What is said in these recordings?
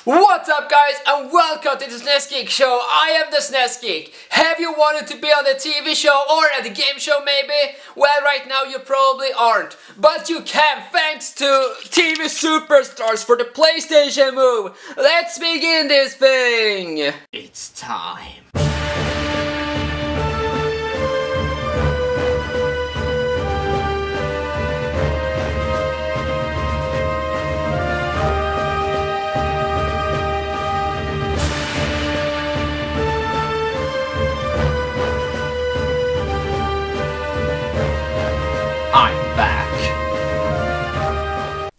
What's up guys and welcome to the SNES Geek Show. I am the SNES Geek. Have you wanted to be on a TV show or at a game show maybe? Well, right now you probably aren't. But you can thanks to TV Superstars for the PlayStation Move. Let's begin this thing. It's time. I'm back.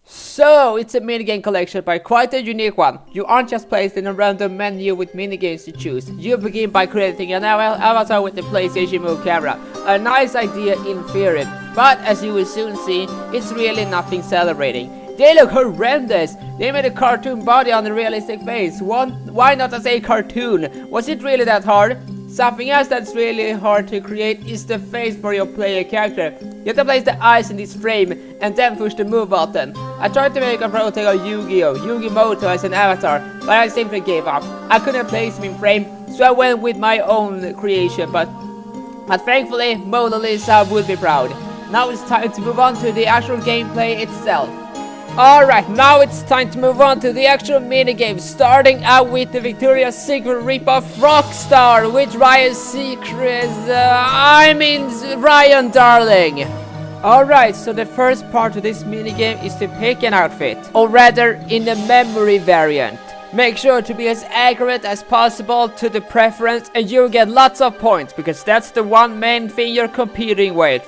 So, it's a minigame collection, but quite a unique one. You aren't just placed in a random menu with minigames to choose. You begin by creating an avatar with the PlayStation Move camera. A nice idea in theory, but as you will soon see, it's really nothing celebrating. They look horrendous! They made a cartoon body on a realistic face. Why not as a cartoon? Was it really that hard? Something else that's really hard to create is the face for your player character. You have to place the eyes in this frame and then push the move button. I tried to make a prototype of Yu-Gi-Oh! Yu-Gi-Moto as an avatar, but I simply gave up. I couldn't place him in frame, so I went with my own creation, but thankfully Mona Lisa would be proud. Now it's time to move on to the actual gameplay itself. Alright, now it's time to move on to the actual minigame, starting out with the Victoria's Secret ripoff Rockstar with Ryan Ryan Darling. Alright, so the first part of this minigame is to pick an outfit, or rather in the memory variant. Make sure to be as accurate as possible to the preference and you'll get lots of points, because that's the one main thing you're competing with.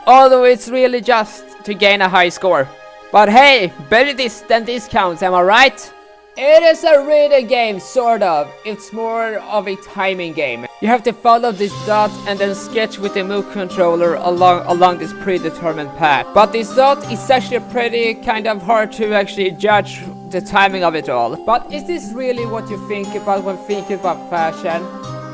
Although it's really just to gain a high score. But hey, better this than discounts, am I right? It is a reading game, sort of. It's more of a timing game. You have to follow this dot and then sketch with the move controller along this predetermined path. But this dot is actually pretty kind of hard to actually judge the timing of it all. But is this really what you think about when thinking about fashion?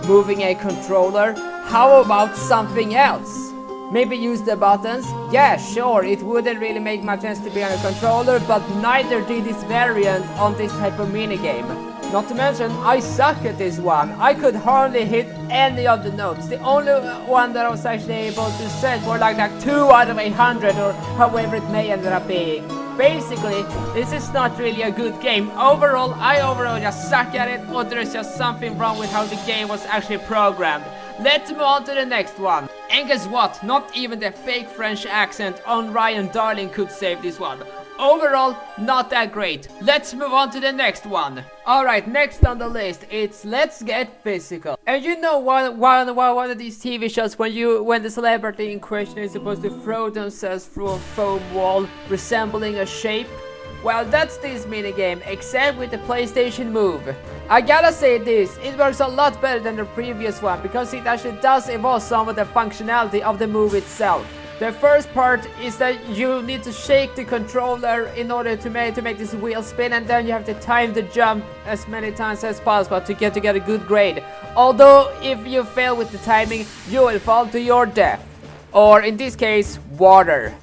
Moving a controller? How about something else? Maybe use the buttons? Yeah, sure, it wouldn't really make much sense to be on a controller, but neither did this variant on this type of minigame. Not to mention, I suck at this one. I could hardly hit any of the notes. The only one that I was actually able to set were like 2 out of 100 or however it may end up being. Basically, this is not really a good game. Overall, I just suck at it, or there's just something wrong with how the game was actually programmed. Let's move on to the next one. And guess what? Not even the fake French accent on Ryan Darling could save this one. Overall, not that great. Let's move on to the next one. Alright, next on the list, it's Let's Get Physical. And you know one of these TV shows when the celebrity in question is supposed to throw themselves through a foam wall resembling a shape? Well, that's this minigame, except with the PlayStation Move. I gotta say this, it works a lot better than the previous one, because it actually does evolve some of the functionality of the move itself. The first part is that you need to shake the controller in order to make this wheel spin, and then you have to time the jump as many times as possible to get a good grade. Although, if you fail with the timing, you will fall to your death. Or in this case, water.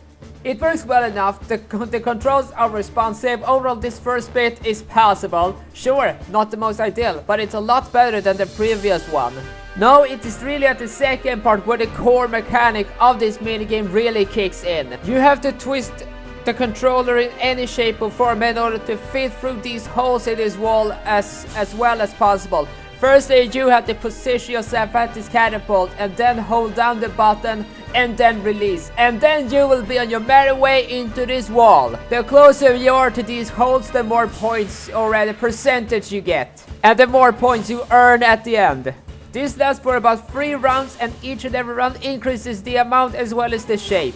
It works well enough, the controls are responsive, overall this first bit is passable. Sure, not the most ideal, but it's a lot better than the previous one. No, it is really at the second part where the core mechanic of this minigame really kicks in. You have to twist the controller in any shape or form in order to fit through these holes in this wall as well as possible. Firstly, you have to position yourself at this catapult and then hold down the button and then release. And then you will be on your merry way into this wall. The closer you are to these holes, the more points or rather percentage you get. And the more points you earn at the end. This lasts for about 3 rounds and each and every round increases the amount as well as the shape.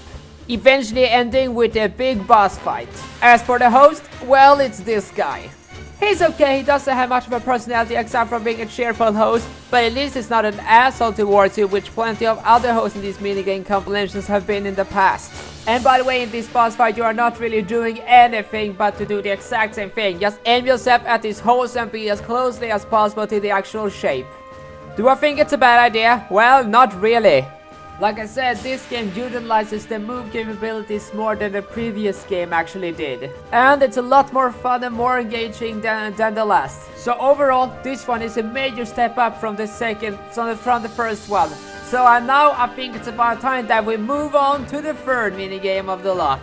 Eventually ending with a big boss fight. As for the host, well, it's this guy. He's okay, he doesn't have much of a personality except for being a cheerful host, but at least he's not an asshole towards you, which plenty of other hosts in these minigame compilations have been in the past. And by the way, in this boss fight you are not really doing anything but to do the exact same thing. Just aim yourself at these holes and be as closely as possible to the actual shape. Do I think it's a bad idea? Well, not really. Like I said, this game utilizes the move capabilities more than the previous game actually did. And it's a lot more fun and more engaging than the last. So overall, this one is a major step up from the first one. So now I think it's about time that we move on to the third minigame of the lot.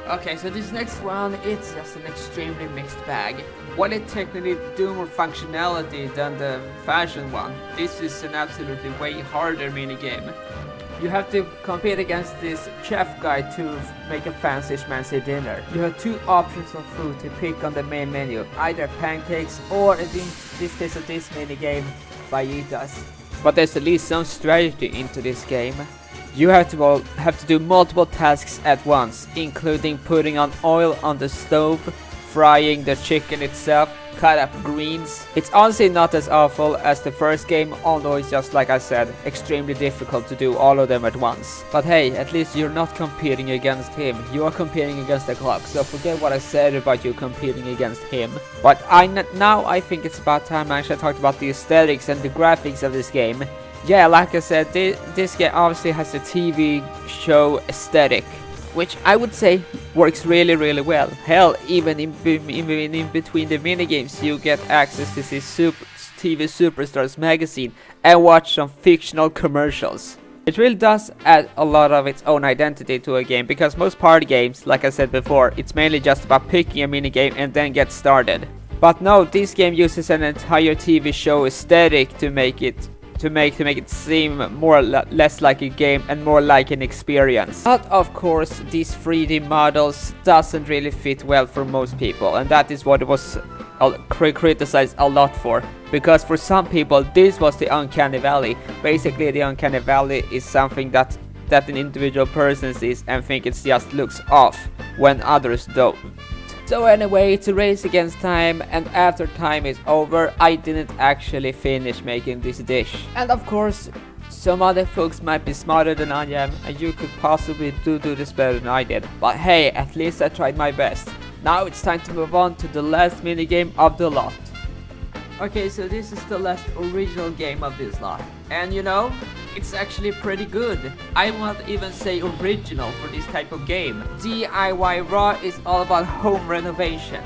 Okay, so this next one, it's just an extremely mixed bag. While it technically do more functionality than the fashion one, this is an absolutely way harder minigame. You have to compete against this chef guy to make a fancy schmancy dinner. You have two options of food to pick on the main menu, either pancakes or in this case of this minigame, fajitas. But there's at least some strategy into this game. You have to do multiple tasks at once, including putting on oil on the stove, frying the chicken itself, cut up greens. It's honestly not as awful as the first game, although it's just like I said, extremely difficult to do all of them at once. But hey, at least you're not competing against him, you are competing against the clock, so forget what I said about you competing against him. But now I think it's about time I actually talked about the aesthetics and the graphics of this game. Yeah, like I said, this game obviously has a TV show aesthetic, which I would say works really well. Hell, even in between the minigames you get access to this TV Superstars magazine and watch some fictional commercials. It really does add a lot of its own identity to a game, because most party games, like I said before, it's mainly just about picking a minigame and then get started. But no, this game uses an entire TV show aesthetic to make it seem less like a game and more like an experience. But of course, these 3D models doesn't really fit well for most people, and that is what it was criticized a lot for. Because for some people, this was the uncanny valley. Basically, the uncanny valley is something that an individual person sees and think it just looks off when others don't. So anyway, it's a race against time, and after time is over, I didn't actually finish making this dish. And of course, some other folks might be smarter than I am, and you could possibly do this better than I did. But hey, at least I tried my best. Now it's time to move on to the last minigame of the lot. Okay, so this is the last original game of this lot. And you know, it's actually pretty good. I won't even say original for this type of game. DIY Raw is all about home renovation,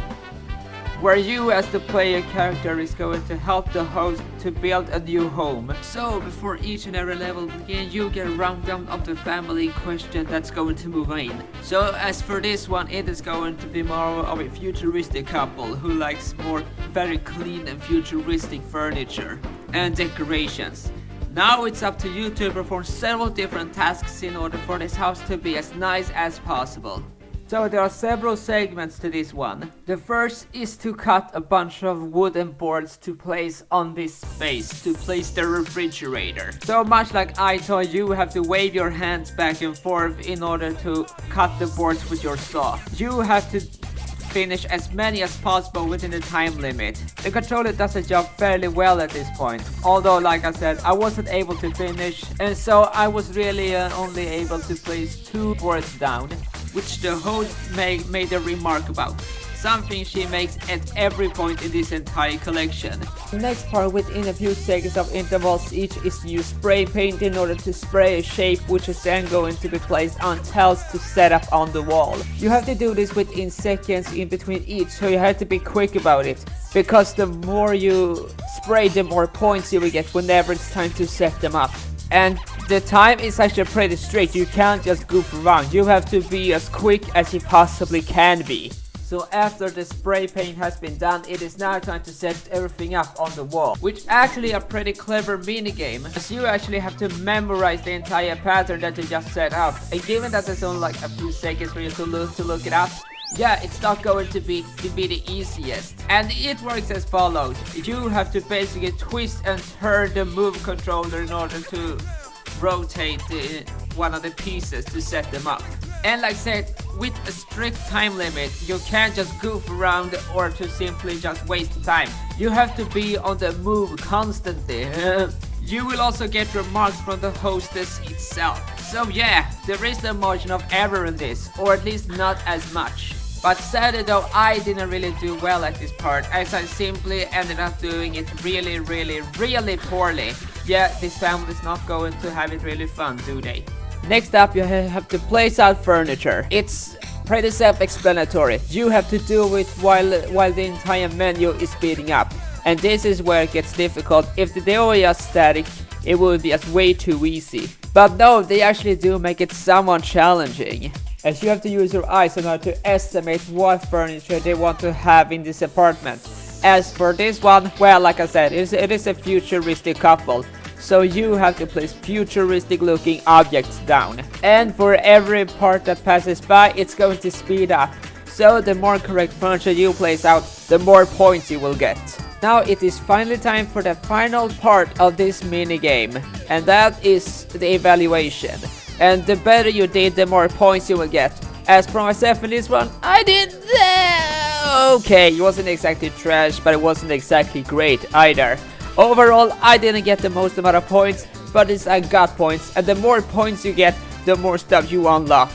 where you as the player character is going to help the host to build a new home. So before each and every level begins, you get a rundown of the family in question that's going to move in. So as for this one, it is going to be more of a futuristic couple who likes more very clean and futuristic furniture and decorations. Now it's up to you to perform several different tasks in order for this house to be as nice as possible. So there are several segments to this one. The first is to cut a bunch of wooden boards to place on this space, to place the refrigerator. So much like I told you, have to wave your hands back and forth in order to cut the boards with your saw. You have to finish as many as possible within the time limit. The controller does a job fairly well at this point, although like I said, I wasn't able to finish, and so I was really only able to place 2 boards down, which the host made a remark about. Something she makes at every point in this entire collection. The next part, within a few seconds of intervals each, is to use spray paint in order to spray a shape, which is then going to be placed on tiles to set up on the wall. You have to do this within seconds in between each, so you have to be quick about it, because the more you spray, the more points you will get whenever it's time to set them up. And the time is actually pretty strict. You can't just goof around, you have to be as quick as you possibly can be. So after the spray paint has been done, it is now time to set everything up on the wall, which actually a pretty clever minigame, as you actually have to memorize the entire pattern that you just set up. And given that there's only like a few seconds for you to look it up, yeah, it's not going to be the easiest. And it works as follows. You have to basically twist and turn the move controller in order to rotate one of the pieces to set them up. And like I said, with a strict time limit, you can't just goof around or to simply just waste time. You have to be on the move constantly. You will also get remarks from the hostess itself. So yeah, there is the margin of error in this, or at least not as much. But sadly though, I didn't really do well at this part, as I simply ended up doing it really poorly. Yeah, this family is not going to have it really fun, do they? Next up, you have to place out furniture. It's pretty self-explanatory. You have to do it while the entire menu is speeding up. And this is where it gets difficult. If the demo is just static, it would be just way too easy. But no, they actually do make it somewhat challenging, as you have to use your eyes in order to estimate what furniture they want to have in this apartment. As for this one, well, like I said, it is a futuristic couple, so you have to place futuristic looking objects down. And for every part that passes by, it's going to speed up. So the more correct furniture you place out, the more points you will get. Now it is finally time for the final part of this minigame, and that is the evaluation. And the better you did, the more points you will get. As for myself in this one, I did okay. It wasn't exactly trash, but it wasn't exactly great either. Overall, I didn't get the most amount of points, but at least I got points, and the more points you get, the more stuff you unlock.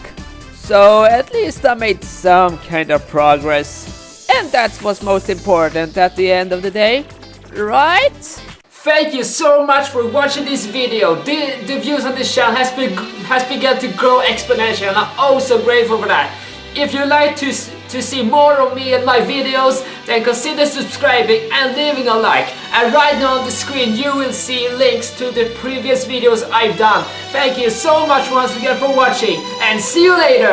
So at least I made some kind of progress. And that's what's most important at the end of the day, right? Thank you so much for watching this video. The views on this channel has begun to grow exponentially, and I'm oh so grateful for that. If you'd like to see more of me and my videos, then consider subscribing and leaving a like. And right now on the screen you will see links to the previous videos I've done. Thank you so much once again for watching, and see you later!